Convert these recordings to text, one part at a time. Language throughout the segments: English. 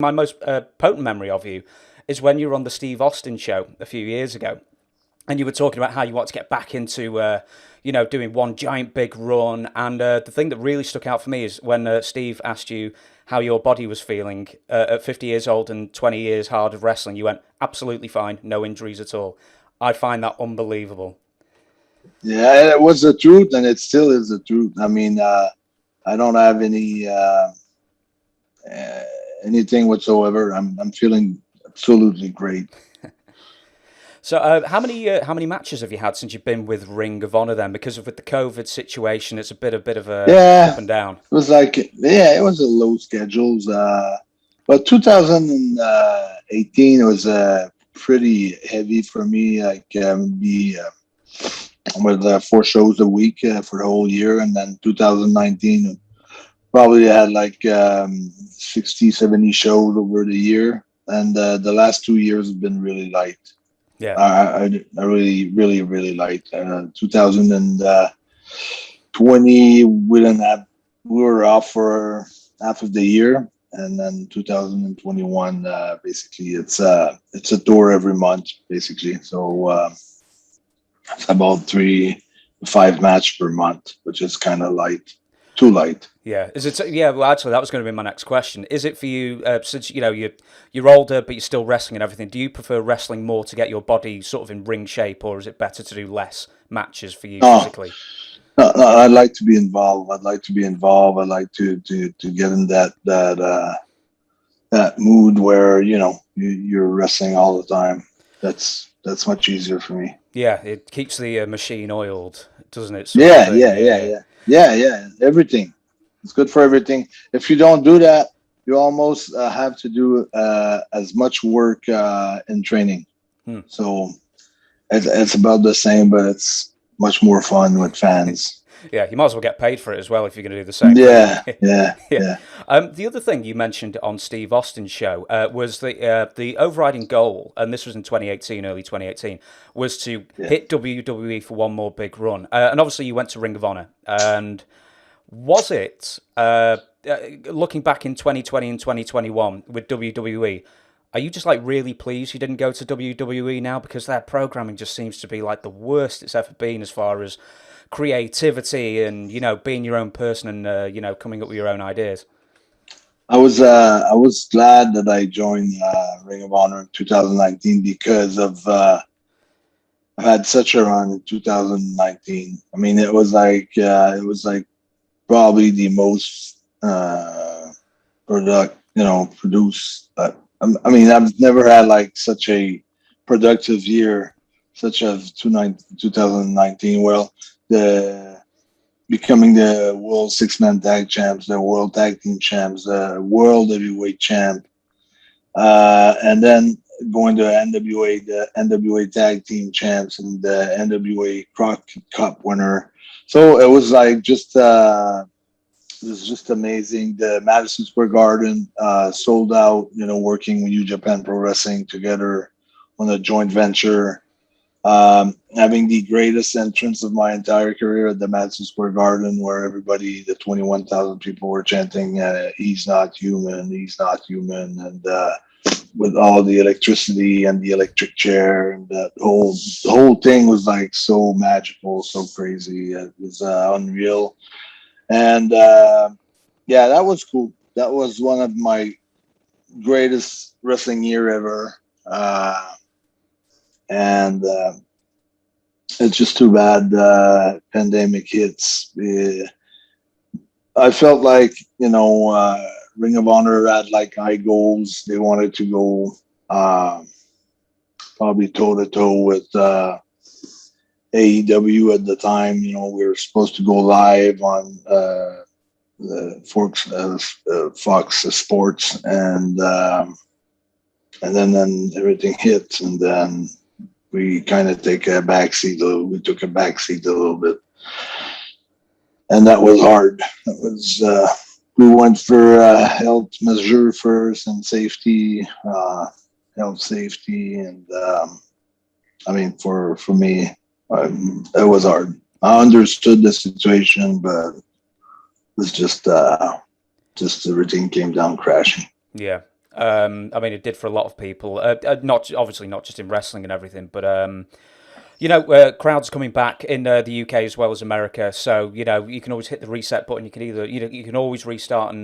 My most potent memory of you is when you were on the Steve Austin show a few years ago, and you were talking about how you want to get back into, doing one giant big run. And the thing that really stuck out for me is when Steve asked you how your body was feeling at 50 years old and 20 years hard of wrestling. You went, absolutely fine, no injuries at all. I find that unbelievable. Yeah, it was the truth, and it still is the truth. I mean, I don't have uh, anything whatsoever. I'm feeling absolutely great. So, how many matches have you had since you've been with Ring of Honor? Then, because with the COVID situation, it's a bit of a Yeah, up and down. it was like, yeah, it was a low schedules. But 2018 was pretty heavy for me. Like the with 4 shows a week for the whole year, and then 2019 probably had like 60, 70 shows over the year, and the last 2 years have been really light. Yeah. I really, really, really liked 2020. We were off for half of the year, and then 2021. Basically, it's a tour every month, basically. So it's about 3 to 5 match per month, which is kind of light, too light. Yeah, is it? Yeah, well, actually, that was going to be my next question. Is it for you, since you're older, but you're still wrestling and everything? Do you prefer wrestling more to get your body sort of in ring shape, or is it better to do less matches for you No, physically? no, I'd like to be involved. I'd like to be involved. I'd like to get in that mood where you're wrestling all the time. That's much easier for me. Yeah, it keeps the machine oiled, doesn't it? Sort of Yeah, thing. yeah, Yeah, yeah, yeah, yeah, yeah, yeah. Everything. It's good for everything. If you don't do that, you almost have to do as much work in training. hmm. So it's about the same, but it's much more fun with fans. Yeah. You might as well get paid for it as well if you're going to do the same thing. Yeah, yeah, Yeah. yeah, The other thing you mentioned on Steve Austin's show was the overriding goal, and this was in 2018, early 2018, was to yeah. hit WWE for one more big run. And obviously, you went to Ring of Honor. And was it, looking back in 2020 and 2021 with WWE, are you just like really pleased you didn't go to WWE now? Because their programming just seems to be like the worst it's ever been as far as creativity and being your own person and coming up with your own ideas. I was glad that I joined Ring of Honor in 2019 because of I had such a run in 2019. I mean, it was like probably the most produced. I mean, I've never had like such a productive year, such as 2019. Well, the becoming the world six-man tag champs, the world tag team champs, the world heavyweight champ, and then going to NWA, the NWA tag team champs, and the NWA Crockett Cup winner. So it was like it was just amazing. The Madison Square Garden sold out. Working with New Japan Pro Wrestling together on a joint venture. Having the greatest entrance of my entire career at the Madison Square Garden, where everybody, the 21,000 people, were chanting, "He's not human, he's not human," and with all the electricity and the electric chair, and the whole thing was like so magical, so crazy. It was unreal, and yeah, that was cool. That was one of my greatest wrestling year ever. And it's just too bad pandemic hits. I felt like Ring of Honor had like high goals. They wanted to go probably toe to toe with AEW at the time. We were supposed to go live on the Fox Sports, and then everything hit, and then we kind of take a backseat. We took a backseat a little bit, and that was hard. That was we went for health measure first and safety, health safety, and I mean for me, it was hard. I understood the situation, but it was just everything came down crashing. Yeah. I mean, it did for a lot of people. Not obviously not just in wrestling and everything, but crowds coming back in the UK as well as America. So you can always hit the reset button. You can either you can always restart and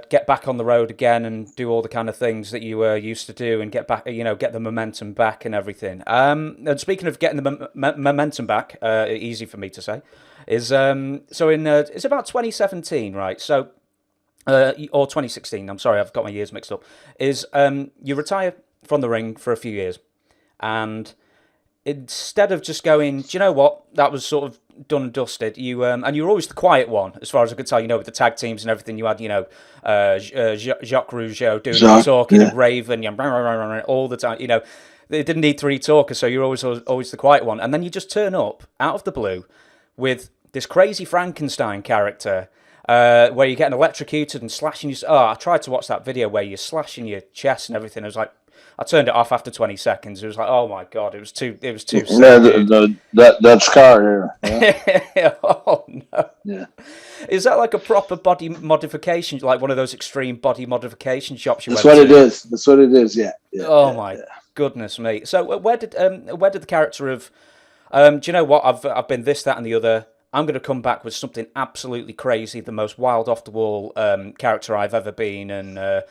get back on the road again and do all the kind of things that you used to do and get back, get the momentum back and everything. And speaking of getting the momentum back, easy for me to say, is so in it's about 2017, right? So or 2016. I'm sorry, I've got my years mixed up. Is you retire from the ring for a few years, and instead of just going, do you know what, that was sort of done and dusted, you and you were always the quiet one, as far as I could tell, with the tag teams and everything. You had, Jacques Rougeau doing the talking, and Raven, all the time. They didn't need three talkers, so you're always the quiet one. And then you just turn up out of the blue with this crazy Frankenstein character, where you're getting electrocuted and slashing your... Oh, I tried to watch that video where you're slashing your chest and everything. I was like, I turned it off after 20 seconds. It was like, oh my God, it was too sick. Yeah, that scar. Yeah. Oh no. Yeah. Is that like a proper body modification, like one of those extreme body modification shops you That's went to? That's what it is. Yeah. Oh my goodness me. So where did the character of do you know what, I've been this, that, and the other. I'm going to come back with something absolutely crazy, the most wild, off the wall character I've ever been, and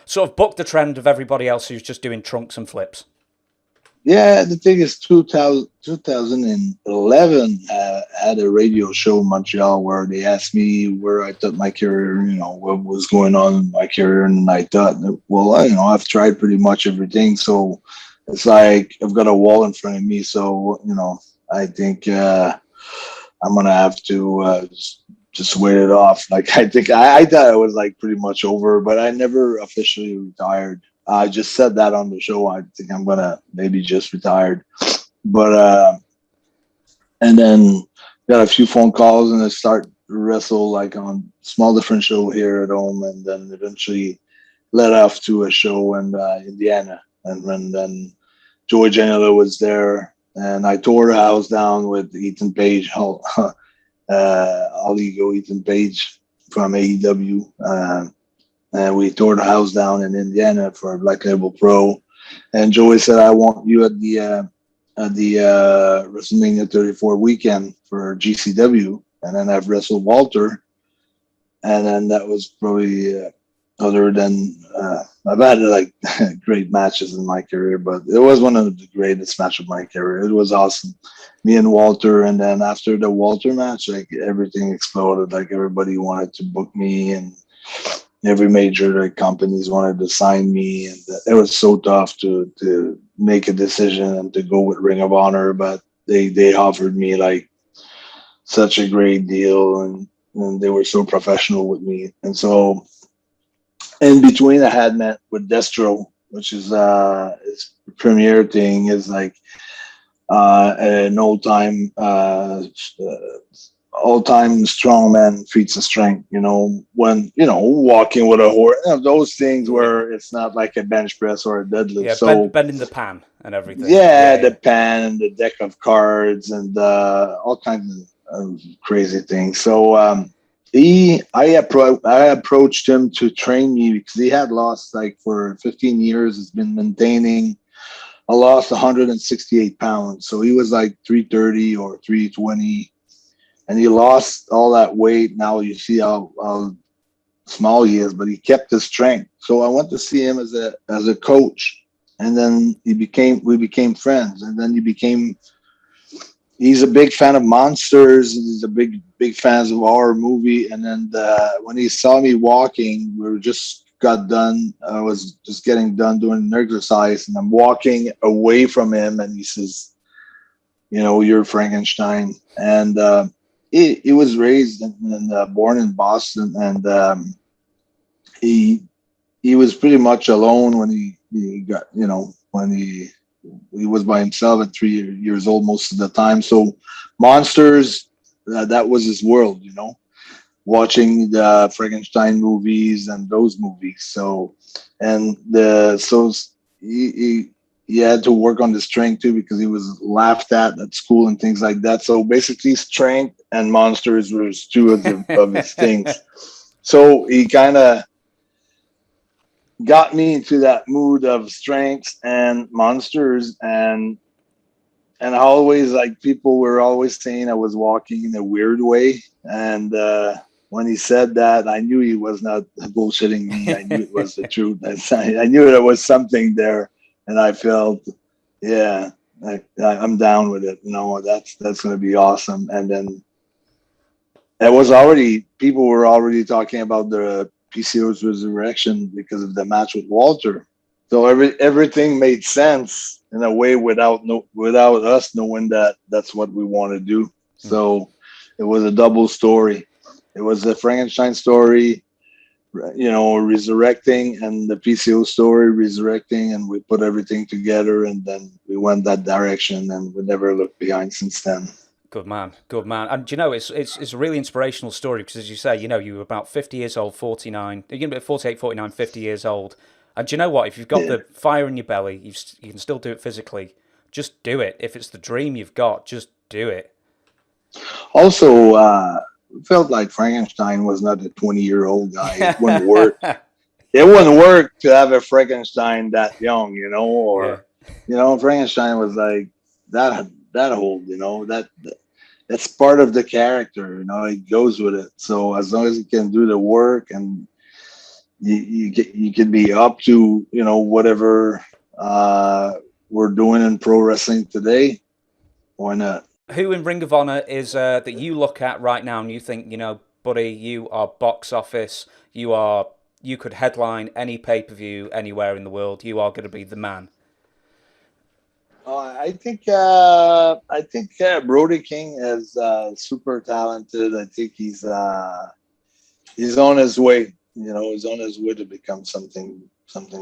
sort of buck the trend of everybody else who's just doing trunks and flips. Yeah, the thing is, 2011 had a radio show in Montreal where they asked me where I thought my career, what was going on in my career, and I thought, well, I've tried pretty much everything, so it's like I've got a wall in front of me, so I think I'm gonna have to just wait it off. Like I thought I was like pretty much over, but I never officially retired. I just said that on the show. I think I'm gonna maybe just retired, but and then got a few phone calls and I start to wrestle like on small different show here at home, and then eventually led off to a show in Indiana, and then Joey Janela was there, and I tore the house down with Ethan Page. All Ego Ethan Page from AEW, and we tore the house down in Indiana for Black Label Pro. And Joey said, "I want you at the WrestleMania 34 weekend for GCW." And then I've wrestled Walter, and then that was probably other than I've had like great matches in my career, but it was one of the greatest matches of my career. It was awesome. Me and Walter, and then after the Walter match, like everything exploded. Like everybody wanted to book me, and every major companies wanted to sign me, and it was so tough to make a decision and to go with Ring of Honor. But they offered me like such a great deal, and they were so professional with me. And so in between, I had met with Destro, which is his premiere thing is like an all-time strongman feats of strength, when walking with a horse, those things where it's not like a bench press or a deadlift. Yeah, so bending the pan and everything. Yeah, the pan and the deck of cards and all kinds of crazy things. So I approached him to train me because he had lost, like for 15 years, he's been maintaining. I lost 168 pounds. So he was like 330 or 320. And he lost all that weight. Now you see how small he is, but he kept his strength. So I went to see him as a coach. And then we became friends. And then he's a big fan of monsters. He's a big fan of horror movie. And then when he saw me walking, got done. I was just getting done doing an exercise, and I'm walking away from him, and he says, "You're Frankenstein." And he was raised and born in Boston, and he was pretty much alone when he got, when he was by himself at 3 years old most of the time. So monsters, that was his world, watching the Frankenstein movies and those movies. So, and he had to work on the strength too, because he was laughed at school and things like that. So basically strength and monsters were two of his things. So he kind of got me into that mood of strengths and monsters, and always, like, people were always saying I was walking in a weird way. And when he said that, I knew he was not bullshitting me. I knew it was the truth. I knew there was something there, and I felt, yeah, I'm down with it. That's going to be awesome. And then it was already, people were already talking about the PCO's resurrection because of the match with Walter. So everything made sense in a way without us knowing that that's what we want to do. So it was a double story. It was a Frankenstein story, resurrecting, and the PCO story resurrecting, and we put everything together, and then we went that direction, and we never looked behind since then. Good man, good man. And you know, it's a really inspirational story because, as you say, you were about 50 years old, 49, you're going to be 48, 49, 50 years old. And do you know what? If you've got Yeah. the fire in your belly, you can still do it physically. Just do it. If it's the dream you've got, just do it. Also, felt like Frankenstein was not a 20-year-old guy. It wouldn't work. It wouldn't work to have a Frankenstein that young, Yeah. or Frankenstein was like that old, that's part of the character, it goes with it. So as long as you can do the work, and you can be up to whatever we're doing in pro wrestling today, why not? Who in Ring of Honor is that you look at right now and you think, buddy, you are box office. You could headline any pay-per-view anywhere in the world. You are going to be the man. I think Brody King is super talented. I think he's on his way. He's on his way to become something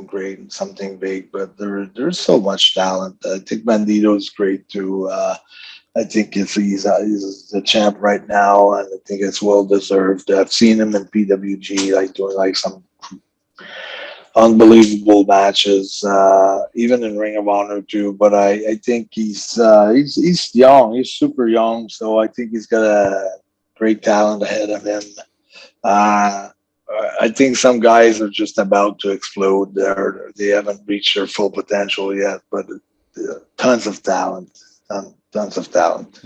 great and something big. But there's so much talent. I think Bandito's great too. I think he's the champ right now, and I think it's well deserved. I've seen him in PWG, like doing like some unbelievable matches, even in Ring of Honor too. But I think he's young. He's super young, so I think he's got a great talent ahead of him. Uh, I think some guys are just about to explode. They haven't reached their full potential yet, but tons of talent, tons of talent.